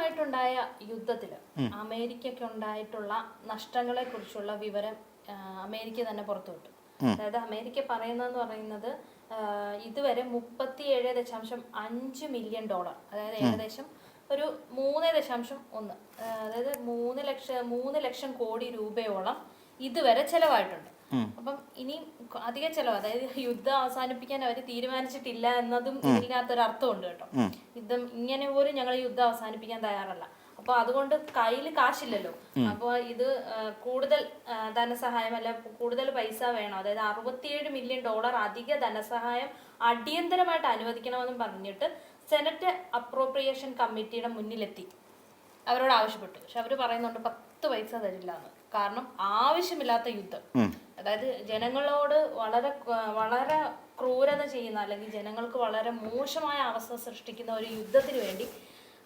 ഇറാനുമായിട്ടുണ്ടായ യുദ്ധത്തിൽ അമേരിക്കയ്ക്ക് ഉണ്ടായിട്ടുള്ള നഷ്ടങ്ങളെ കുറിച്ചുള്ള വിവരം അമേരിക്ക തന്നെ പുറത്തുവിട്ടു. അതായത് അമേരിക്ക പറയുന്നത് ഇതുവരെ $37.5 മില്യൺ, അതായത് ഏകദേശം ഒരു 3.1, അതായത് 3 ലക്ഷം കോടി രൂപയോളം ഇതുവരെ ചെലവായിട്ടുണ്ട്. അപ്പം ഇനി അധിക ചെലവ്, അതായത് യുദ്ധം അവസാനിപ്പിക്കാൻ അവർ തീരുമാനിച്ചിട്ടില്ല എന്നതും ഇതിനകത്തൊരു അർത്ഥമുണ്ട് കേട്ടോ. യുദ്ധം ഇങ്ങനെ പോലും ഞങ്ങൾ യുദ്ധം അവസാനിപ്പിക്കാൻ തയ്യാറല്ല. അപ്പൊ അതുകൊണ്ട് കയ്യിൽ കാശില്ലല്ലോ. അപ്പൊ ഇത് കൂടുതൽ ധനസഹായം അല്ല, കൂടുതൽ പൈസ വേണം, അതായത് $67 മില്യൺ അധിക ധനസഹായം അടിയന്തരമായിട്ട് അനുവദിക്കണമെന്നും പറഞ്ഞിട്ട് സെനറ്റ് അപ്രോപ്രിയേഷൻ കമ്മിറ്റിയുടെ മുന്നിലെത്തി അവരോട് ആവശ്യപ്പെട്ടു. പക്ഷെ അവര് പറയുന്നുണ്ട് 10 പൈസ തരില്ല എന്ന്. കാരണം ആവശ്യമില്ലാത്ത യുദ്ധം, അതായത് ജനങ്ങളോട് വളരെ വളരെ ക്രൂരത ചെയ്യുന്ന അല്ലെങ്കിൽ ജനങ്ങൾക്ക് വളരെ മോശമായ അവസ്ഥ സൃഷ്ടിക്കുന്ന ഒരു യുദ്ധത്തിന് വേണ്ടി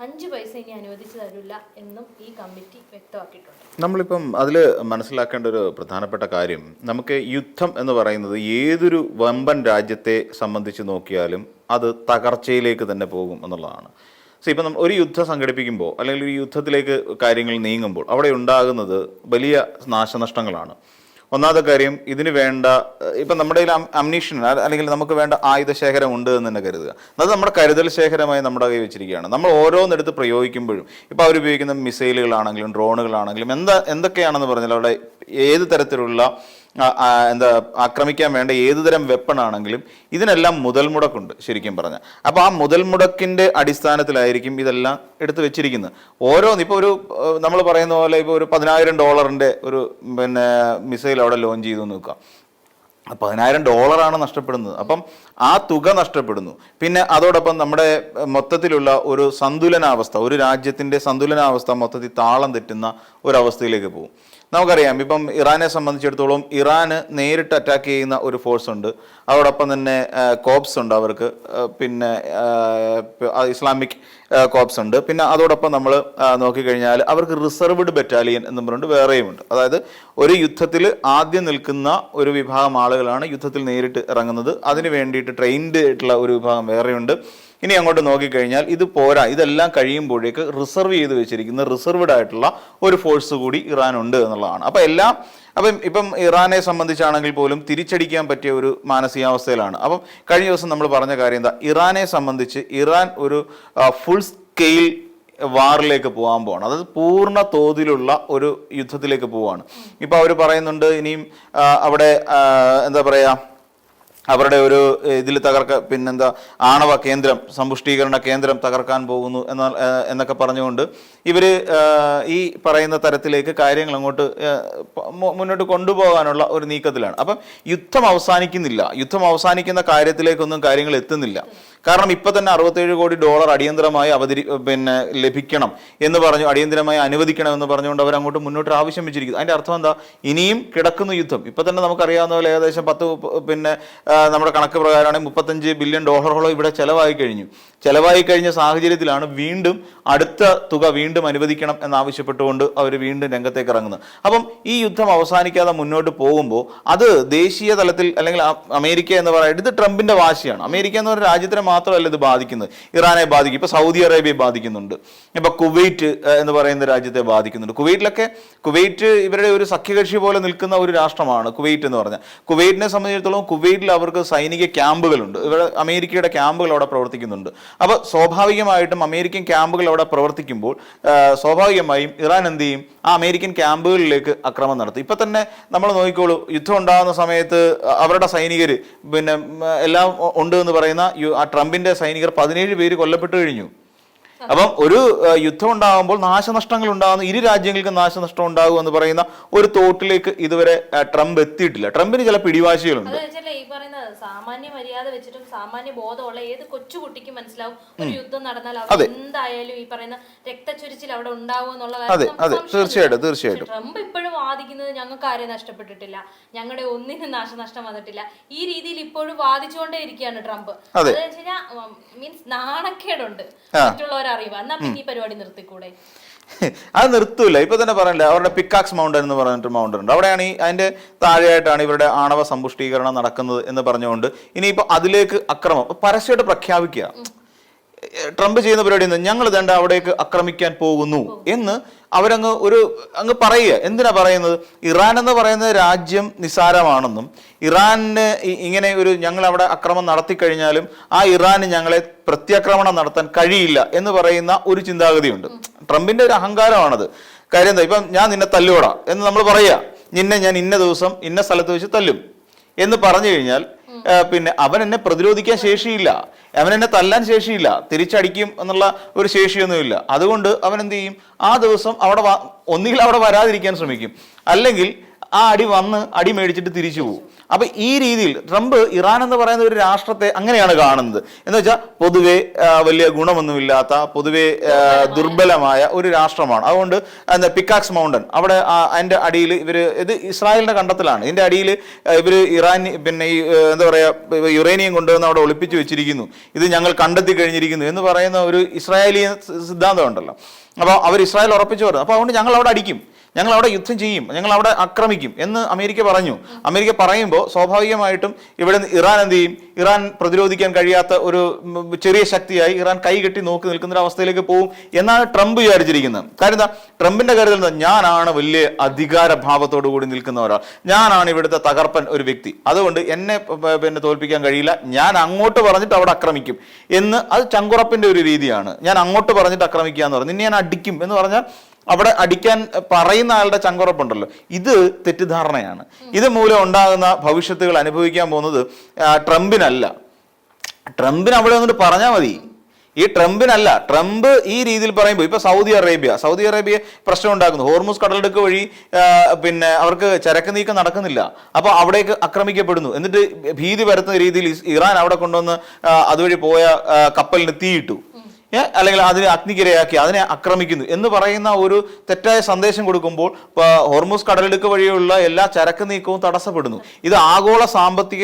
5 പൈസ ഇനി അനുവദിച്ചു തരില്ല എന്നും ഈ കമ്മിറ്റി വ്യക്തമാക്കിയിട്ടുണ്ട്. നമ്മളിപ്പം അതിൽ മനസ്സിലാക്കേണ്ട ഒരു പ്രധാനപ്പെട്ട കാര്യം, നമുക്ക് യുദ്ധം എന്ന് പറയുന്നത് ഏതൊരു വമ്പൻ രാജ്യത്തെ സംബന്ധിച്ച് നോക്കിയാലും അത് തകർച്ചയിലേക്ക് തന്നെ പോകും എന്നുള്ളതാണ്. സോ ഇപ്പം നമ്മൾ ഒരു യുദ്ധം സംഘടിപ്പിക്കുമ്പോൾ അല്ലെങ്കിൽ ഒരു യുദ്ധത്തിലേക്ക് കാര്യങ്ങൾ നീങ്ങുമ്പോൾ അവിടെ ഉണ്ടാകുന്നത് വലിയ നാശനഷ്ടങ്ങളാണ്. ഒന്നാമത്തെ കാര്യം, ഇതിന് വേണ്ട ഇപ്പം നമ്മുടെ അമ്നീഷൻ അല്ലെങ്കിൽ നമുക്ക് വേണ്ട ആയുധശേഖരം ഉണ്ട് എന്ന് തന്നെ കരുതുക. അത് നമ്മുടെ കരുതൽ ശേഖരമായി നമ്മുടെ കൈ വെച്ചിരിക്കുകയാണ്. നമ്മൾ ഓരോന്നെടുത്ത് പ്രയോഗിക്കുമ്പോഴും ഇപ്പോൾ അവരുപയോഗിക്കുന്ന മിസൈലുകളാണെങ്കിലും ഡ്രോണുകളാണെങ്കിലും എന്തൊക്കെയാണെന്ന് പറഞ്ഞാൽ അവിടെ ഏത് തരത്തിലുള്ള ആക്രമിക്കാൻ വേണ്ട ഏതുതരം വെപ്പൺ ആണെങ്കിലും ഇതിനെല്ലാം മുതൽ മുടക്കുണ്ട് ശരിക്കും പറഞ്ഞാൽ. അപ്പോൾ ആ മുതൽ മുടക്കിൻ്റെ അടിസ്ഥാനത്തിലായിരിക്കും ഇതെല്ലാം എടുത്ത് വെച്ചിരിക്കുന്നത്. ഇപ്പോൾ ഒരു നമ്മൾ പറയുന്ന പോലെ ഇപ്പോൾ ഒരു $10,000 ഒരു മിസൈൽ അവിടെ ലോഞ്ച് ചെയ്തു നോക്കുക, $10,000 നഷ്ടപ്പെടുന്നത്. അപ്പം ആ തുക നഷ്ടപ്പെടുന്നു. പിന്നെ അതോടൊപ്പം നമ്മുടെ മൊത്തത്തിലുള്ള ഒരു സന്തുലനാവസ്ഥ, ഒരു രാജ്യത്തിൻ്റെ സന്തുലനാവസ്ഥ മൊത്തത്തിൽ താളം തെറ്റുന്ന ഒരവസ്ഥയിലേക്ക് പോകും. നമുക്കറിയാം, ഇപ്പം ഇറാനെ സംബന്ധിച്ചിടത്തോളം ഇറാന് നേരിട്ട് അറ്റാക്ക് ചെയ്യുന്ന ഒരു ഫോഴ്സ് ഉണ്ട്, അതോടൊപ്പം തന്നെ കോപ്സ് ഉണ്ട് അവർക്ക്, പിന്നെ ഇസ്ലാമിക് കോപ്സ് ഉണ്ട്. പിന്നെ അതോടൊപ്പം നമ്മൾ നോക്കിക്കഴിഞ്ഞാൽ അവർക്ക് റിസർവ്ഡ് ബറ്റാലിയൻ എന്ന് പറഞ്ഞിട്ട് വേറെയുമുണ്ട്. അതായത് ഒരു യുദ്ധത്തിൽ ആദ്യം നിൽക്കുന്ന ഒരു വിഭാഗം ആളുകളാണ് യുദ്ധത്തിൽ നേരിട്ട് ഇറങ്ങുന്നത്. അതിന് വേണ്ടിയിട്ട് ട്രെയിൻഡ് ആയിട്ടുള്ള ഒരു വിഭാഗം വേറെയുണ്ട്. ഇനി അങ്ങോട്ട് നോക്കിക്കഴിഞ്ഞാൽ ഇത് പോരാ, ഇതെല്ലാം കഴിയുമ്പോഴേക്ക് റിസർവ് ചെയ്ത് വെച്ചിരിക്കുന്ന റിസർവ്ഡ് ആയിട്ടുള്ള ഒരു ഫോഴ്സ് കൂടി ഇറാനുണ്ട് എന്നുള്ളതാണ്. അപ്പം ഇപ്പം ഇറാനെ സംബന്ധിച്ചാണെങ്കിൽ പോലും തിരിച്ചടിക്കാൻ പറ്റിയ ഒരു മാനസികാവസ്ഥയിലാണ്. അപ്പം കഴിഞ്ഞ ദിവസം നമ്മൾ പറഞ്ഞ കാര്യം എന്താ, ഇറാനെ സംബന്ധിച്ച് ഇറാൻ ഒരു ഫുൾ സ്കെയിൽ വാറിലേക്ക് പോകാൻ പോവാണ്. അതായത് പൂർണ്ണ തോതിലുള്ള ഒരു യുദ്ധത്തിലേക്ക് പോവാണ്. ഇപ്പം അവർ പറയുന്നുണ്ട് ഇനിയും അവിടെ എന്താ പറയുക, അവരുടെ ഒരു ഇതിൽ ആണവ കേന്ദ്രം, സമ്പുഷ്ടീകരണ കേന്ദ്രം തകർക്കാൻ പോകുന്നു എന്നൊക്കെ പറഞ്ഞുകൊണ്ട് ഇവർ ഈ പറയുന്ന തരത്തിലേക്ക് കാര്യങ്ങൾ അങ്ങോട്ട് മുന്നോട്ട് കൊണ്ടുപോകാനുള്ള ഒരു നീക്കത്തിലാണ്. അപ്പം യുദ്ധം അവസാനിക്കുന്നില്ല, യുദ്ധം അവസാനിക്കുന്ന കാര്യത്തിലേക്കൊന്നും കാര്യങ്ങൾ എത്തുന്നില്ല. കാരണം ഇപ്പം തന്നെ $67 കോടി അടിയന്തരമായി ലഭിക്കണം എന്ന് പറഞ്ഞു, അടിയന്തരമായി അനുവദിക്കണം എന്ന് പറഞ്ഞുകൊണ്ട് അവർ അങ്ങോട്ട് മുന്നോട്ട് ആവശ്യം വെച്ചിരിക്കുന്നു. അതിൻ്റെ അർത്ഥം എന്താ, ഇനിയും കിടക്കുന്ന യുദ്ധം. ഇപ്പം തന്നെ നമുക്കറിയാവുന്ന പോലെ ഏകദേശം നമ്മുടെ കണക്ക് പ്രകാരമാണെങ്കിൽ $35 ബില്യൺ ഇവിടെ ചെലവായി കഴിഞ്ഞ സാഹചര്യത്തിലാണ് വീണ്ടും അടുത്ത തുക വീണ്ടും അനുവദിക്കണം എന്നാവശ്യപ്പെട്ടുകൊണ്ട് അവർ വീണ്ടും രംഗത്തേക്ക് ഇറങ്ങുന്നത്. അപ്പം ഈ യുദ്ധം അവസാനിക്കാതെ മുന്നോട്ട് പോകുമ്പോൾ അത് ദേശീയ തലത്തിൽ അല്ലെങ്കിൽ അമേരിക്ക എന്ന് പറയുന്നത് ഇത് ട്രംപിന്റെ വാശിയാണ്. അമേരിക്ക എന്ന് പറയുന്ന രാജ്യത്തിനെ മാത്രമല്ല ഇത് ബാധിക്കുന്നത്, ഇറാനെ ബാധിക്കും. ഇപ്പൊ സൗദി അറേബ്യയെ ബാധിക്കുന്നുണ്ട്, ഇപ്പൊ കുവൈറ്റ് എന്ന് പറയുന്ന രാജ്യത്തെ ബാധിക്കുന്നുണ്ട്. കുവൈറ്റ് ഇവരുടെ ഒരു സഖ്യകക്ഷി പോലെ നിൽക്കുന്ന ഒരു രാഷ്ട്രമാണ് കുവൈറ്റ് എന്ന് പറഞ്ഞാൽ. കുവൈറ്റിനെ സംബന്ധിച്ചിടത്തോളം കുവൈറ്റിൽ അവർക്ക് സൈനിക ക്യാമ്പുകളുണ്ട്, ഇവിടെ അമേരിക്കയുടെ ക്യാമ്പുകൾ അവിടെ പ്രവർത്തിക്കുന്നുണ്ട്. അപ്പോൾ സ്വാഭാവികമായിട്ടും അമേരിക്കൻ ക്യാമ്പുകൾ അവിടെ പ്രവർത്തിക്കുമ്പോൾ സ്വാഭാവികമായും ഇറാൻ എന്ത് ചെയ്യും, ആ അമേരിക്കൻ ക്യാമ്പുകളിലേക്ക് ആക്രമണം നടത്തും. ഇപ്പൊ തന്നെ നമ്മൾ നോക്കിക്കോളൂ, യുദ്ധം ഉണ്ടാകുന്ന സമയത്ത് അവരുടെ സൈനികർ എല്ലാം ഉണ്ട് എന്ന് പറയുന്ന ആ ട്രംപിന്റെ സൈനികർ 17 പേര് കൊല്ലപ്പെട്ടു കഴിഞ്ഞു. അപ്പം ഒരു യുദ്ധം ഉണ്ടാകുമ്പോൾ നാശനഷ്ടങ്ങൾ ഉണ്ടാകുന്നു, ഇരു രാജ്യങ്ങൾക്കും നാശനഷ്ടം ഉണ്ടാകും എന്ന് പറയുന്ന ഒരു തോട്ടിലേക്ക് ഇതുവരെ ട്രംപ് എത്തിയിട്ടില്ല. ട്രംപിന് ചില പിടിവാശികളുണ്ട്. ഈ പറയുന്നത് സാമാന്യ മര്യാദ വെച്ചിട്ടും സാമാന്യ ബോധമുള്ള ഏത് കൊച്ചുകുട്ടിക്കും മനസ്സിലാവും ഒരു യുദ്ധം നടന്നാൽ എന്തായാലും ഈ പറയുന്ന രക്തച്ചൊരിച്ചിൽ അവിടെ ഉണ്ടാവും എന്നുള്ള കാര്യം. തീർച്ചയായിട്ടും ട്രംപ് ഇപ്പോഴും വാദിക്കുന്നത് ഞങ്ങൾക്ക് ആരെയും നഷ്ടപ്പെട്ടിട്ടില്ല, ഞങ്ങളുടെ ഒന്നിനും നാശനഷ്ടം വന്നിട്ടില്ല, ഈ രീതിയിൽ ഇപ്പോഴും വാദിച്ചുകൊണ്ടേ ഇരിക്കുകയാണ് ട്രംപ്. അതെന്ന് വെച്ച് കഴിഞ്ഞാൽ മീൻസ് നാണക്കേടുണ്ട് മറ്റുള്ളവർ അറിയുക. എന്നാ പിന്നെ ഈ പരിപാടി നിർത്തിക്കൂടെ? അത് നിർത്തൂല. ഇപ്പൊ തന്നെ പറയണ്ടേ, അവരുടെ പിക്കാക്സ് മൗണ്ടൻ എന്ന് പറഞ്ഞിട്ട് മൗണ്ടൻ ഉണ്ട്, അവിടെയാണ് അതിന്റെ താഴെയായിട്ടാണ് ഇവരുടെ ആണവ സമ്പുഷ്ടീകരണം നടക്കുന്നത് എന്ന് പറഞ്ഞുകൊണ്ട് ഇനിയിപ്പോ അതിലേക്ക് അക്രമം പരസ്യമായിട്ട് പ്രഖ്യാപിക്കുക. ട്രംപ് ചെയ്യുന്ന പരിപാടി ഞങ്ങൾ ദണ്ട അവിടേക്ക് ആക്രമിക്കാൻ പോകുന്നു എന്ന് അവരങ്ങ് അങ്ങ് പറയുക. എന്തിനാ പറയുന്നത്? ഇറാൻ എന്ന് പറയുന്ന രാജ്യം നിസ്സാരമാണെന്നും ഇറാന് ഇങ്ങനെ ഞങ്ങൾ അവിടെ അക്രമം നടത്തി കഴിഞ്ഞാലും ആ ഇറാന് ഞങ്ങളെ പ്രത്യാക്രമണം നടത്താൻ കഴിയില്ല എന്ന് പറയുന്ന ഒരു ചിന്താഗതിയുണ്ട്. ട്രംപിന്റെ ഒരു അഹങ്കാരമാണത്. കാര്യം എന്താ, ഇപ്പം ഞാൻ നിന്നെ തല്ലുകൊടാ എന്ന് നമ്മൾ പറയാ, നിന്നെ ഞാൻ ഇന്ന ദിവസം ഇന്ന സ്ഥലത്ത് വെച്ച് തല്ലും എന്ന് പറഞ്ഞു കഴിഞ്ഞാൽ പിന്നെ അവൻ എന്നെ പ്രതിരോധിക്കാൻ ശേഷിയില്ല, അവൻ എന്നെ തല്ലാൻ ശേഷിയില്ല, തിരിച്ചടിക്കും എന്നുള്ള ഒരു ശേഷിയൊന്നുമില്ല. അതുകൊണ്ട് അവൻ എന്ത് ചെയ്യും? ആ ദിവസം ഒന്നുകിൽ അവിടെ വരാതിരിക്കാൻ ശ്രമിക്കും, അല്ലെങ്കിൽ ആ അടി മേടിച്ചിട്ട് തിരിച്ചു പോകും. അപ്പൊ ഈ രീതിയിൽ ട്രംപ് ഇറാൻ എന്ന് പറയുന്ന ഒരു രാഷ്ട്രത്തെ അങ്ങനെയാണ് കാണുന്നത്. എന്ന് വെച്ചാൽ പൊതുവെ വലിയ ഗുണമൊന്നുമില്ലാത്ത, പൊതുവെ ദുർബലമായ ഒരു രാഷ്ട്രമാണ്. അതുകൊണ്ട് എന്താ പിക്കാക്സ് മൗണ്ടൻ അവിടെ അതിന്റെ അടിയിൽ ഇത് ഇസ്രായേലിന്റെ കണ്ടെത്തലാണ്. ഇതിന്റെ അടിയിൽ ഇറാൻ പിന്നെ ഈ എന്താ പറയാ യുറേനിയം കൊണ്ടുവന്ന് അവിടെ ഒളിപ്പിച്ചു വെച്ചിരിക്കുന്നു, ഇത് ഞങ്ങൾ കണ്ടെത്തി കഴിഞ്ഞിരിക്കുന്നു എന്ന് പറയുന്ന ഒരു ഇസ്രായേലി സിദ്ധാന്തം ഉണ്ടല്ലോ. അപ്പോൾ അവർ ഇസ്രായേൽ ഉറപ്പിച്ചു പറഞ്ഞു. അപ്പോൾ അതുകൊണ്ട് ഞങ്ങൾ അവിടെ അടിക്കും, ഞങ്ങൾ അവിടെ യുദ്ധം ചെയ്യും, ഞങ്ങൾ അവിടെ ആക്രമിക്കും എന്ന് അമേരിക്ക പറഞ്ഞു. അമേരിക്ക പറയുമ്പോൾ സ്വാഭാവികമായിട്ടും ഇവിടെ ഇറാൻ എന്ത് ചെയ്യും? ഇറാൻ പ്രതിരോധിക്കാൻ കഴിയാത്ത ഒരു ചെറിയ ശക്തിയായി ഇറാൻ കൈകെട്ടി നോക്കി നിൽക്കുന്ന ഒരു അവസ്ഥയിലേക്ക് പോകും എന്നാണ് ട്രംപ് വിചാരിച്ചിരിക്കുന്നത്. കാര്യം എന്താ? ട്രംപിന്റെ കരുതൽ എന്താ? ഞാനാണ് വലിയ അധികാരഭാവത്തോടു കൂടി നിൽക്കുന്ന ഒരാൾ, ഞാനാണ് ഇവിടുത്തെ തകർപ്പൻ ഒരു വ്യക്തി, അതുകൊണ്ട് എന്നെ പിന്നെ തോൽപ്പിക്കാൻ കഴിയില്ല, ഞാൻ അങ്ങോട്ട് പറഞ്ഞിട്ട് അവിടെ ആക്രമിക്കും എന്ന്. അത് ചങ്കുറപ്പിന്റെ ഒരു രീതിയാണ്. ഞാൻ അങ്ങോട്ട് പറഞ്ഞിട്ട് ആക്രമിക്കുക എന്ന് പറഞ്ഞു, നിന്നെ ഞാൻ അടിക്കും എന്ന് പറഞ്ഞാൽ അവിടെ അടിക്കാൻ പറയുന്ന ആളുടെ ചങ്കുറപ്പുണ്ടല്ലോ, ഇത് തെറ്റിദ്ധാരണയാണ്. ഇത് മൂലം ഉണ്ടാകുന്ന ഭവിഷ്യത്തുകൾ അനുഭവിക്കാൻ പോകുന്നത് ട്രംപിനല്ല. ട്രംപിന് അവിടെ വന്നിട്ട് പറഞ്ഞാൽ മതി, ഈ ട്രംപിനല്ല. ട്രംപ് ഈ രീതിയിൽ പറയുമ്പോൾ ഇപ്പൊ സൗദി അറേബ്യ പ്രശ്നം ഉണ്ടാക്കുന്നു. ഹോർമുസ് കടലെടുക്ക് വഴി പിന്നെ അവർക്ക് ചരക്ക് നീക്കം നടക്കുന്നില്ല, അപ്പൊ അവിടേക്ക് ആക്രമിക്കപ്പെടുന്നു. എന്നിട്ട് ഭീതി പരത്തുന്ന രീതിയിൽ ഇറാൻ അവിടെ കൊണ്ടുവന്ന് അതുവഴി പോയ കപ്പലിന് തീയിട്ടു, അല്ലെങ്കിൽ അതിനെ അഗ്നിക്കിരയാക്കി അതിനെ ആക്രമിക്കുന്നു എന്ന് പറയുന്ന ഒരു തെറ്റായ സന്ദേശം കൊടുക്കുമ്പോൾ ഹോർമുസ് കടലെടുക്ക് വഴിയുള്ള എല്ലാ ചരക്ക് നീക്കവും തടസ്സപ്പെടുന്നു. ഇത് ആഗോള സാമ്പത്തിക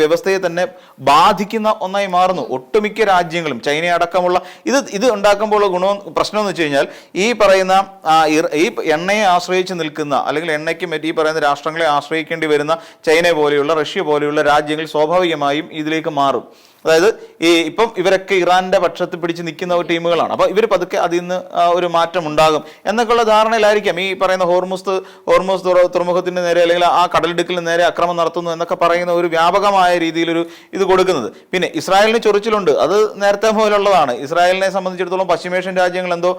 വ്യവസ്ഥയെ തന്നെ ബാധിക്കുന്ന ഒന്നായി മാറുന്നു. ഒട്ടുമിക്ക രാജ്യങ്ങളും ചൈന അടക്കമുള്ള ഇത് ഉണ്ടാക്കുമ്പോൾ പ്രശ്നം എന്ന് വെച്ച് കഴിഞ്ഞാൽ ഈ പറയുന്ന ഈ എണ്ണയെ ആശ്രയിച്ച് നിൽക്കുന്ന, അല്ലെങ്കിൽ എണ്ണയ്ക്ക് ഈ പറയുന്ന രാഷ്ട്രങ്ങളെ ആശ്രയിക്കേണ്ടി വരുന്ന ചൈന പോലെയുള്ള, റഷ്യ പോലെയുള്ള രാജ്യങ്ങൾ സ്വാഭാവികമായും ഇതിലേക്ക് മാറും. അതായത് ഇപ്പം ഇവരൊക്കെ ഇറാന്റെ പക്ഷത്ത് പിടിച്ച് നിൽക്കുന്ന ടീമുകളാണ്. അപ്പോൾ ഇവർ പതുക്കെ അതിൽ നിന്ന് ഒരു മാറ്റം ഉണ്ടാകും എന്നൊക്കെയുള്ള ധാരണയിലായിരിക്കാം ഈ പറയുന്ന ഹോർമുസ് തുറമുഖത്തിന്റെ നേരെ, അല്ലെങ്കിൽ ആ കടലിടുക്കിന് നേരെ അക്രമം നടത്തുന്നു എന്നൊക്കെ പറയുന്ന ഒരു വ്യാപകമായ രീതിയിലൊരു ഇത് കൊടുക്കുന്നത്. പിന്നെ ഇസ്രായേലിന് ചൊറിച്ചിലുണ്ട്, അത് നേരത്തെ മുതലുള്ളതാണ്. ഇസ്രായേലിനെ സംബന്ധിച്ചിടത്തോളം പശ്ചിമേഷ്യൻ രാജ്യങ്ങൾ എന്തോ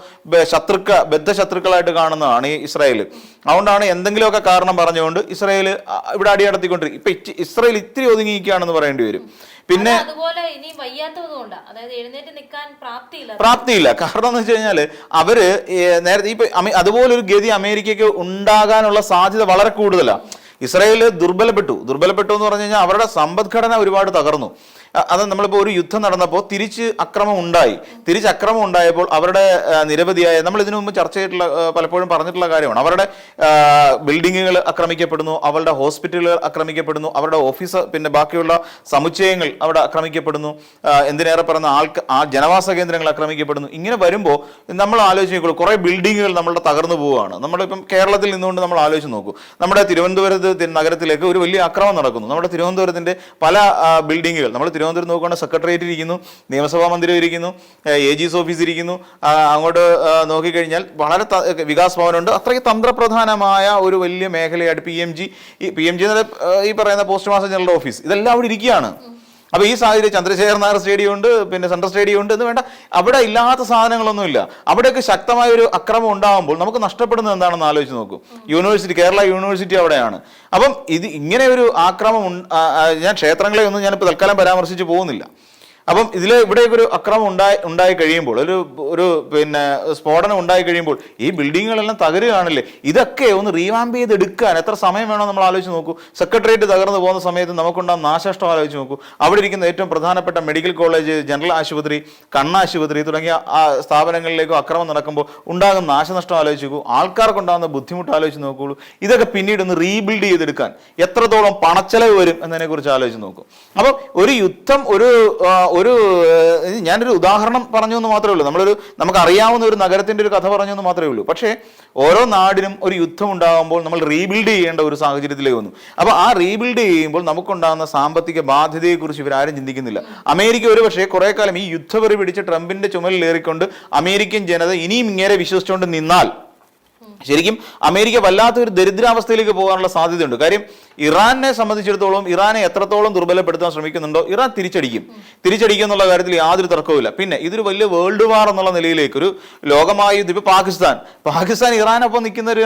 ബദ്ധശത്രുക്കളായിട്ട് കാണുന്നതാണ് ഈ ഇസ്രായേൽ. അതുകൊണ്ടാണ് എന്തെങ്കിലുമൊക്കെ കാരണം പറഞ്ഞുകൊണ്ട് ഇസ്രായേൽ ഇവിടെ അടിയടത്തിക്കൊണ്ടിരിക്കും. ഇപ്പൊ ഇസ്രായേൽ ഇത്തിരി ഒതുങ്ങിയിരിക്കുകയാണെന്ന് പറയേണ്ടി വരും. പിന്നെ അതുപോലെ ഇനി വയ്യാത്തതുകൊണ്ട്, അതായത് എഴുന്നേറ്റ് നിൽക്കാൻ പ്രാപ്തിയില്ല. കാരണം എന്ന് വെച്ച് കഴിഞ്ഞാല് അവര് നേരത്തെ ഇപ്പൊ അതുപോലൊരു ഗതി അമേരിക്കയ്ക്ക് ഉണ്ടാകാനുള്ള സാധ്യത വളരെ കൂടുതലാണ്. ഇസ്രായേൽ ദുർബലപ്പെട്ടു എന്ന് പറഞ്ഞു കഴിഞ്ഞാൽ അവരുടെ സമ്പദ്ഘടന ഒരുപാട് തകർന്നു. അത് നമ്മളിപ്പോൾ ഒരു യുദ്ധം നടന്നപ്പോൾ അക്രമം ഉണ്ടായപ്പോൾ അവരുടെ നിരവധിയായ, നമ്മൾ ഇതിനു മുമ്പ് ചർച്ച ചെയ്തിട്ടുള്ള പലപ്പോഴും പറഞ്ഞിട്ടുള്ള കാര്യമാണ്, അവരുടെ ബിൽഡിങ്ങുകൾ ആക്രമിക്കപ്പെടുന്നു, അവരുടെ ഹോസ്പിറ്റലുകൾ ആക്രമിക്കപ്പെടുന്നു, അവരുടെ ഓഫീസ് പിന്നെ ബാക്കിയുള്ള സമുച്ചയങ്ങൾ അവിടെ ആക്രമിക്കപ്പെടുന്നു, എന്തിനേറെ പറയുന്ന ജനവാസ കേന്ദ്രങ്ങൾ ആക്രമിക്കപ്പെടുന്നു. ഇങ്ങനെ വരുമ്പോൾ നമ്മൾ ആലോചിക്കുള്ളൂ, കുറേ ബിൽഡിങ്ങുകൾ നമ്മളുടെ തകർന്നു പോവുകയാണ്. നമ്മളിപ്പം കേരളത്തിൽ നിന്നുകൊണ്ട് നമ്മൾ ആലോചിച്ച് നോക്കൂ, നമ്മുടെ തിരുവനന്തപുരത്ത് നഗരത്തിലേക്ക് ഒരു വലിയ ആക്രമണം നടക്കുന്നു. നമ്മുടെ തിരുവനന്തപുരത്തിന്റെ പല ബിൽഡിങ്ങുകൾ, നമ്മൾ തിരുവനന്തപുരം നോക്കുകയാണെങ്കിൽ സെക്രട്ടേറിയറ്റ് ഇരിക്കുന്നു, നിയമസഭാ മന്ദിരം ഇരിക്കുന്നു, AG's ഓഫീസ് ഇരിക്കുന്നു, അങ്ങോട്ട് നോക്കിക്കഴിഞ്ഞാൽ വളരെ വികാസ് ഭവനുണ്ട്. അത്രയ്ക്ക് തന്ത്രപ്രധാനമായ ഒരു വലിയ മേഖലയായിട്ട് PMG ഈ പറയുന്ന പോസ്റ്റ് മാസ്റ്റർ ജനറൽ ഓഫീസ്, ഇതെല്ലാം അവിടെ ഇരിക്കുകയാണ്. അപ്പൊ ഈ സാഹചര്യം ചന്ദ്രശേഖർ നായർ സ്റ്റേഡിയം ഉണ്ട്, പിന്നെ സെൻട്രൽ സ്റ്റേഡിയം ഉണ്ട് എന്ന് വേണ്ട, അവിടെ ഇല്ലാത്ത സാധനങ്ങളൊന്നുമില്ല. അവിടെയൊക്കെ ശക്തമായ ഒരു അക്രമം ഉണ്ടാകുമ്പോൾ നമുക്ക് നഷ്ടപ്പെടുന്നത് എന്താണെന്ന് ആലോചിച്ച് നോക്കൂ. കേരള യൂണിവേഴ്സിറ്റി അവിടെയാണ്. അപ്പം ഇങ്ങനെ ഒരു ആക്രമം ഞാൻ ക്ഷേത്രങ്ങളെ ഒന്നും ഞാനിപ്പോൾ തൽക്കാലം പരാമർശിച്ച് പോകുന്നില്ല. അപ്പം ഇവിടേക്ക് ഒരു അക്രമം ഉണ്ടായി കഴിയുമ്പോൾ, ഒരു പിന്നെ സ്ഫോടനം ഉണ്ടായി കഴിയുമ്പോൾ ഈ ബിൽഡിങ്ങുകളെല്ലാം തകരുകയാണല്ലേ. ഇതൊക്കെ ഒന്ന് റീവാമ്പ് ചെയ്തെടുക്കാൻ എത്ര സമയം വേണോ നമ്മൾ ആലോചിച്ച് നോക്കൂ. സെക്രട്ടേറിയറ്റ് തകർന്നു പോകുന്ന സമയത്ത് നമുക്കുണ്ടാകുന്ന നാശനഷ്ടം ആലോചിച്ച് നോക്കൂ. അവിടെ ഇരിക്കുന്ന ഏറ്റവും പ്രധാനപ്പെട്ട മെഡിക്കൽ കോളേജ്, ജനറൽ ആശുപത്രി, കണ്ണാശുപത്രി തുടങ്ങിയ സ്ഥാപനങ്ങളിലേക്കും അക്രമം നടക്കുമ്പോൾ ഉണ്ടാകുന്ന നാശനഷ്ടം ആലോചിച്ച് നോക്കൂ. ആൾക്കാർക്കുണ്ടാകുന്ന ബുദ്ധിമുട്ട് ആലോചിച്ച് നോക്കുകയുള്ളൂ. ഇതൊക്കെ പിന്നീട് ഒന്ന് റീബിൽഡ് ചെയ്തെടുക്കാൻ എത്രത്തോളം പണച്ചെലവ് വരും എന്നതിനെ കുറിച്ച് ആലോചിച്ച് നോക്കും. അപ്പം ഒരു യുദ്ധം ഞാനൊരു ഉദാഹരണം പറഞ്ഞു എന്ന് മാത്രമേ ഉള്ളൂ. നമുക്ക് അറിയാവുന്ന ഒരു നഗരത്തിന്റെ ഒരു കഥ പറഞ്ഞു എന്ന് മാത്രമേ ഉള്ളൂ. പക്ഷേ ഓരോ നാടിനും ഒരു യുദ്ധം ഉണ്ടാകുമ്പോൾ നമ്മൾ റീബിൽഡ് ചെയ്യേണ്ട ഒരു സാഹചര്യത്തിലേക്ക് വന്നു. അപ്പോൾ ആ റീബിൽഡ് ചെയ്യുമ്പോൾ നമുക്കുണ്ടാകുന്ന സാമ്പത്തിക ബാധ്യതയെക്കുറിച്ച് ഇവരാരും ചിന്തിക്കുന്നില്ല. അമേരിക്ക ഒരു പക്ഷേ കുറെ കാലം ഈ യുദ്ധവെറി പിടിച്ച് ട്രംപിന്റെ ചുമലിലേറിക്കൊണ്ട് അമേരിക്കൻ ജനത ഇനിയും ഇങ്ങനെ വിശ്വസിച്ചുകൊണ്ട് നിന്നാൽ ശരിക്കും അമേരിക്ക വല്ലാത്തൊരു ദരിദ്രാവസ്ഥയിലേക്ക് പോകാനുള്ള സാധ്യതയുണ്ട്. കാര്യം ഇറാനെ സംബന്ധിച്ചിടത്തോളം ഇറാനെ എത്രത്തോളം ദുർബലപ്പെടുത്താൻ ശ്രമിക്കുന്നുണ്ടോ ഇറാൻ തിരിച്ചടിക്കും എന്നുള്ള കാര്യത്തിൽ യാതൊരു തർക്കവുമില്ല. പിന്നെ ഇതൊരു വലിയ വേൾഡ് വാർ എന്നുള്ള നിലയിലേക്ക് ഒരു ലോകമായുദ്ധം. ഇപ്പൊ പാകിസ്ഥാൻ ഇറാനൊപ്പം നിൽക്കുന്ന ഒരു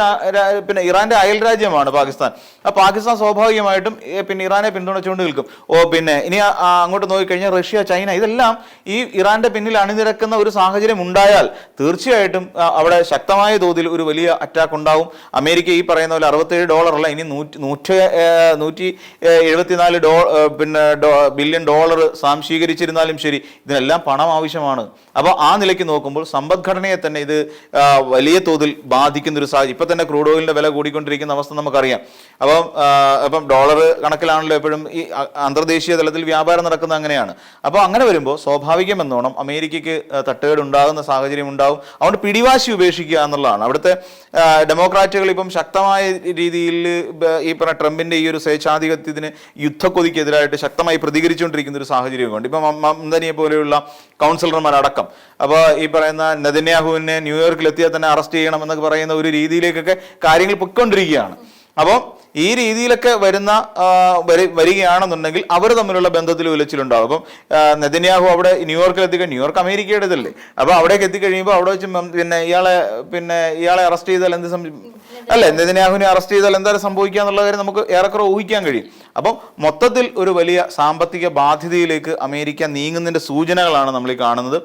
പിന്നെ ഇറാന്റെ അയൽ രാജ്യമാണ് പാകിസ്ഥാൻ. ആ പാകിസ്ഥാൻ സ്വാഭാവികമായിട്ടും പിന്നെ ഇറാനെ പിന്തുണച്ചുകൊണ്ട് നിൽക്കും. പിന്നെ ഇനി അങ്ങോട്ട് നോക്കിക്കഴിഞ്ഞാൽ റഷ്യ, ചൈന ഇതെല്ലാം ഈ ഇറാന്റെ പിന്നിൽ അണിനിരക്കുന്ന ഒരു സാഹചര്യം ഉണ്ടായാൽ തീർച്ചയായിട്ടും അവിടെ ശക്തമായ തോതിൽ ഒരു വലിയ അറ്റാക്ക് ഉണ്ടാവും. അമേരിക്ക ഈ പറയുന്ന പോലെ $67 അല്ല, ഇനി $174 ബില്യൺ സ്വാംശീകരിച്ചിരുന്നാലും ശരി, ഇതിനെല്ലാം പണം ആവശ്യമാണ്. അപ്പോൾ ആ നിലയ്ക്ക് നോക്കുമ്പോൾ സമ്പദ്ഘടനയെ തന്നെ ഇത് വലിയ തോതിൽ ബാധിക്കുന്ന ഒരു സാഹചര്യം. ഇപ്പൊ തന്നെ ക്രൂഡ് ഓയിലിന്റെ വില കൂടിക്കൊണ്ടിരിക്കുന്ന അവസ്ഥ നമുക്കറിയാം. അപ്പം ഡോളർ കണക്കിലാണല്ലോ എപ്പോഴും ഈ അന്തർദേശീയ തലത്തിൽ വ്യാപാരം നടക്കുന്നത് അങ്ങനെയാണ്. അപ്പോൾ അങ്ങനെ വരുമ്പോൾ സ്വാഭാവികമെന്നോണം അമേരിക്കയ്ക്ക് തട്ടുകേട് ഉണ്ടാകുന്ന സാഹചര്യം ഉണ്ടാവും. അതുകൊണ്ട് പിടിവാശി ഉപേക്ഷിക്കുക എന്നുള്ളതാണ്. അവിടുത്തെ ഡെമോക്രാറ്റുകൾ ഇപ്പം ശക്തമായ രീതിയിൽ ഈ പറഞ്ഞ ട്രംപിന്റെ ഈ ഒരു സ്വേച്ഛാധിപത്യത്തിന് യുദ്ധക്കൊതിക്കെതിരായിട്ട് ശക്തമായി പ്രതികരിച്ചുകൊണ്ടിരിക്കുന്ന ഒരു സാഹചര്യമുണ്ട്. ഇപ്പം മംദനിയെ പോലെയുള്ള കൗൺസിലർമാരടക്കം. അപ്പോൾ ഈ പറയുന്ന നെതന്യാഹുവിനെ ന്യൂയോർക്കിലെത്തിയാൽ തന്നെ അറസ്റ്റ് ചെയ്യണം എന്നൊക്കെ പറയുന്ന ഒരു രീതിയിലേക്കൊക്കെ കാര്യങ്ങൾ പൊയ്ക്കൊണ്ടിരിക്കുകയാണ്. അപ്പോൾ ഈ രീതിയിലൊക്കെ വരികയാണെന്നുണ്ടെങ്കിൽ അവർ തമ്മിലുള്ള ബന്ധത്തിൽ ഉലച്ചിലുണ്ടാവും. അപ്പം നെതന്യാഹു അവിടെ ന്യൂയോർക്കിൽ എത്തിക്കഴിഞ്ഞാൽ ന്യൂയോർക്ക് അമേരിക്കയുടേതല്ലേ. അപ്പോൾ അവിടേക്ക് എത്തിക്കഴിയുമ്പോൾ അവിടെ വെച്ച് ഇയാളെ അറസ്റ്റ് ചെയ്താൽ എന്ത് അല്ലേ, നെതന്യാഹുവിനെ അറസ്റ്റ് ചെയ്താൽ എന്തായാലും സംഭവിക്കുക എന്നുള്ള കാര്യം നമുക്ക് ഏറെക്കുറെ ഊഹിക്കാൻ കഴിയും. അപ്പം മൊത്തത്തിൽ ഒരു വലിയ സാമ്പത്തിക ബാധ്യതയിലേക്ക് അമേരിക്ക നീങ്ങുന്നതിന്റെ സൂചനകളാണ് നമ്മൾ ഈ കാണുന്നത്.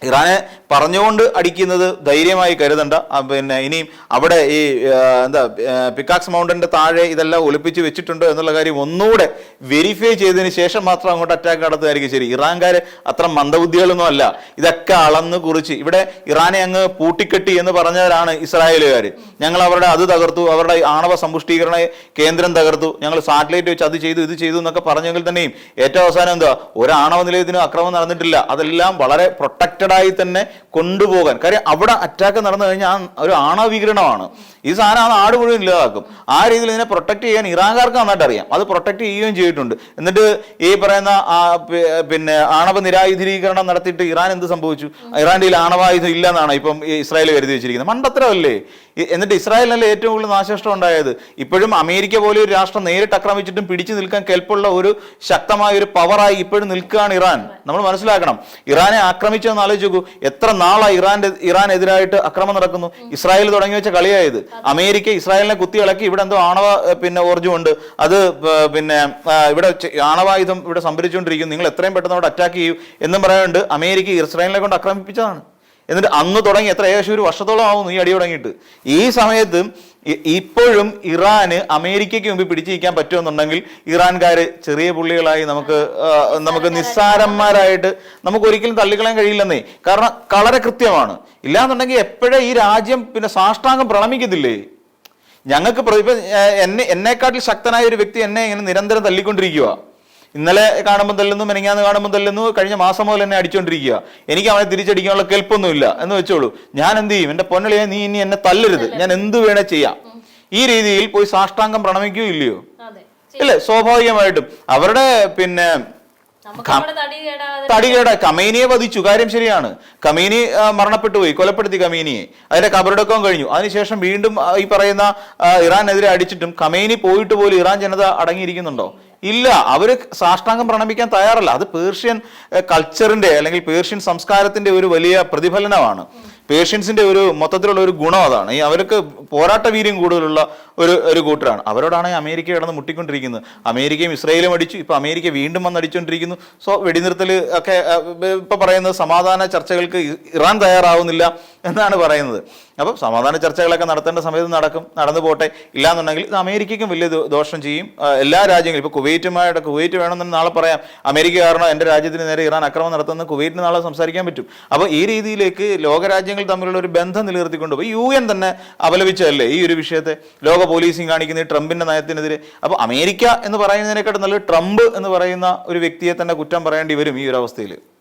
ഇറാനെ പറഞ്ഞുകൊണ്ട് അടിക്കുന്നത് ധൈര്യമായി കരുതണ്ട. പിന്നെ ഇനിയും അവിടെ ഈ പിക്കാക്സ് മൗണ്ടന്റെ താഴെ ഇതെല്ലാം ഒളിപ്പിച്ച് വെച്ചിട്ടുണ്ടോ എന്നുള്ള കാര്യം ഒന്നുകൂടെ വെരിഫൈ ചെയ്തതിന് ശേഷം മാത്രം അങ്ങോട്ട് അറ്റാക്ക് നടത്തുകയായിരിക്കും ശരി. ഇറാൻകാര് അത്ര മന്ദബുദ്ധികളൊന്നും അല്ല. ഇതൊക്കെ അളന്ന് കുറിച്ച് ഇവിടെ ഇറാനെ അങ്ങ് പൂട്ടിക്കെട്ടി എന്ന് പറഞ്ഞവരാണ് ഇസ്രായേലുകാർ. ഞങ്ങൾ അവരുടെ അത് തകർത്തു, അവരുടെ ആണവ സമ്പുഷ്ടീകരണ കേന്ദ്രം തകർത്തു, ഞങ്ങൾ സാറ്റലൈറ്റ് വെച്ച് അത് ചെയ്തു ഇത് ചെയ്തു എന്നൊക്കെ പറഞ്ഞെങ്കിൽ തന്നെയും ഏറ്റവും അവസാനം ഒരു ആണവ നിലയത്തിനും അക്രമം നടന്നിട്ടില്ല. അതെല്ലാം വളരെ പ്രൊട്ടക്റ്റഡ് ആയി തന്നെ കൊണ്ടുപോകാൻ. കാര്യം അവിടെ അറ്റാക്ക് നടന്നു കഴിഞ്ഞാൽ ഒരു ആണവ വികിരണമാണ്. ഈ സാധനം ആ നാട് മുഴുവൻ ഇല്ലാതാക്കും. ആ രീതിയിൽ ഇതിനെ പ്രൊട്ടക്ട് ചെയ്യാൻ ഇറാൻകാർക്ക് നന്നായിട്ട് അറിയാം. അത് പ്രൊട്ടക്ട് ചെയ്യുകയും ചെയ്തിട്ടുണ്ട്. എന്നിട്ട് ഈ പറയുന്ന പിന്നെ ആണവ നിരായുധീകരണം നടത്തിയിട്ട് ഇറാൻ എന്ത് സംഭവിച്ചു? ഇറാന്റെ ആണവായുധം ഇല്ല എന്നാണ് ഇപ്പം ഇസ്രായേൽ കരുതി വെച്ചിരിക്കുന്നത്. മണ്ടത്തരമല്ലേ? എന്നിട്ട് ഇസ്രായേലിനല്ലേ ഏറ്റവും കൂടുതൽ നാശനഷ്ടം ഉണ്ടായത്. ഇപ്പോഴും അമേരിക്ക പോലെ ഒരു രാഷ്ട്രം നേരിട്ട് ആക്രമിച്ചിട്ടും പിടിച്ചു നിൽക്കാൻ കെൽപ്പുള്ള ഒരു ശക്തമായ ഒരു പവറായി ഇപ്പോഴും നിൽക്കുകയാണ് ഇറാൻ. നമ്മൾ മനസ്സിലാക്കണം. ഇറാനെ ആക്രമിച്ചതെന്ന് ആലോചിച്ച് നോക്കൂ. എത്ര നാളായി ഇറാനെതിരായിട്ട് ആക്രമണം നടക്കുന്നു. ഇസ്രായേൽ തുടങ്ങി വെച്ച കളിയായത്. അമേരിക്ക ഇസ്രായേലിനെ കുത്തിയിളക്കി ഇവിടെ എന്തോ ആണവ ഊർജ്ജമുണ്ട്, അത് ഇവിടെ ആണവായുധം ഇവിടെ സംഭരിച്ചുകൊണ്ടിരിക്കുന്നു, നിങ്ങൾ എത്രയും പെട്ടെന്ന് അവിടെ അറ്റാക്ക് ചെയ്യൂ എന്നും പറയാനുണ്ട്. അമേരിക്ക ഇസ്രായേലിനെ കൊണ്ട് ആക്രമിപ്പിച്ചതാണ്. എന്നിട്ട് അന്ന് തുടങ്ങി ഏകദേശം ഒരു വർഷത്തോളം ആവുന്നു ഈ അടി തുടങ്ങിയിട്ട്. ഈ സമയത്ത് ഇപ്പോഴും ഇറാന് അമേരിക്കയ്ക്ക് മുമ്പ് പിടിച്ചിരിക്കാൻ പറ്റുമെന്നുണ്ടെങ്കിൽ ഇറാൻകാര് ചെറിയ പുള്ളികളായി നമുക്ക് നിസ്സാരന്മാരായിട്ട് നമുക്ക് ഒരിക്കലും തള്ളിക്കളയാൻ കഴിയില്ലെന്നേ. കാരണം വളരെ കൃത്യമാണ്. ഇല്ലാന്നുണ്ടെങ്കിൽ എപ്പോഴും ഈ രാജ്യം പിന്നെ സാഷ്ടാംഗം പ്രണമിക്കത്തില്ലേ? ഞങ്ങൾക്ക് എന്നെക്കാട്ടിൽ ശക്തനായ ഒരു വ്യക്തി എന്നെ ഇങ്ങനെ നിരന്തരം തല്ലിക്കൊണ്ടിരിക്കുക. ഇന്നലെ കാണുമ്പോൾ തല്ലുന്നു, മെനങ്ങാന്ന് കാണുമ്പോൾ തല്ലുന്നു, കഴിഞ്ഞ മാസം മുതൽ എന്നെ അടിച്ചുകൊണ്ടിരിക്കുക. എനിക്ക് അവനെ തിരിച്ചടിക്കാനുള്ള കെൽപ്പൊന്നുമില്ല എന്ന് വെച്ചോളൂ. ഞാൻ എന്ത് ചെയ്യും? എന്റെ പൊന്നളിയെ നീ ഇനി എന്നെ തല്ലരുത്, ഞാൻ എന്ത് വേണേ ചെയ്യാം. ഈ രീതിയിൽ പോയി സാഷ്ടാംഗം പ്രണമിക്കുകയോ ഇല്ലയോ? ഇല്ലേ? സ്വാഭാവികമായിട്ടും അവരുടെ പിന്നെ തടികേട കമേനിയെ വധിച്ചു. കാര്യം ശരിയാണ്. കമേനി മരണപ്പെട്ടു പോയി, കൊലപ്പെടുത്തി കമേനിയെ. അതിന്റെ കബറടക്കം കഴിഞ്ഞു. അതിനുശേഷം വീണ്ടും ഈ പറയുന്ന ഇറാനെതിരെ അടിച്ചിട്ടും കമേനി പോയിട്ട് പോലും ഇറാൻ ജനത അടങ്ങിയിരിക്കുന്നുണ്ടോ? ഇല്ല. അവര് സാഷ്ടാംഗം പ്രണമിക്കാൻ തയ്യാറല്ല. അത് പേർഷ്യൻ കൾച്ചറിന്റെ അല്ലെങ്കിൽ പേർഷ്യൻ സംസ്കാരത്തിന്റെ ഒരു വലിയ പ്രതിഫലനമാണ്. പേർഷ്യൻസിന്റെ ഒരു മൊത്തത്തിലുള്ള ഒരു ഗുണം അതാണ്. ഈ അവർക്ക് പോരാട്ട വീര്യം കൂടുതലുള്ള ഒരു കൂട്ടരാണ്. അവരോടാണ് അമേരിക്ക കിടന്ന് മുട്ടിക്കൊണ്ടിരിക്കുന്നത്. അമേരിക്കയും ഇസ്രായേലും അടിച്ചു, ഇപ്പൊ അമേരിക്ക വീണ്ടും വന്ന് അടിച്ചുകൊണ്ടിരിക്കുന്നു. സോ വെടിനിർത്തൽ ഒക്കെ ഇപ്പൊ പറയുന്നത് സമാധാന ചർച്ചകൾക്ക് ഇറാൻ തയ്യാറാവുന്നില്ല എന്നാണ് പറയുന്നത്. അപ്പം സമാധാന ചർച്ചകളൊക്കെ നടത്തേണ്ട സമയത്ത് നടന്നു പോട്ടെ. ഇല്ലാന്നുണ്ടെങ്കിൽ ഇത് അമേരിക്കയ്ക്കും വലിയ ദോഷം ചെയ്യും. എല്ലാ രാജ്യങ്ങളും ഇപ്പോൾ കുവൈറ്റ് വേണമെന്ന് നാളെ പറയാം, അമേരിക്ക കാരണം എൻ്റെ രാജ്യത്തിന് നേരെ ഇറാൻ ആക്രമണം നടത്തുന്ന കുവൈറ്റിന് നാളെ സംസാരിക്കാൻ പറ്റും. അപ്പോൾ ഈ രീതിയിലേക്ക് ലോകരാജ്യങ്ങൾ തമ്മിലുള്ള ഒരു ബന്ധം നിലനിർത്തിക്കൊണ്ട് പോയി UN തന്നെ അപലപിച്ചതല്ലേ ഈ ഒരു വിഷയത്തെ, ലോക പോലീസിങ് കാണിക്കുന്ന ഈ ട്രംപിന്റെ നയത്തിനെതിരെ. അപ്പോൾ അമേരിക്ക എന്ന് പറയുന്നതിനെക്കാട്ടും നല്ലത് ട്രംപ് എന്ന് പറയുന്ന ഒരു വ്യക്തിയെ തന്നെ കുറ്റം പറയേണ്ടി വരും ഈ ഒരു അവസ്ഥയിൽ.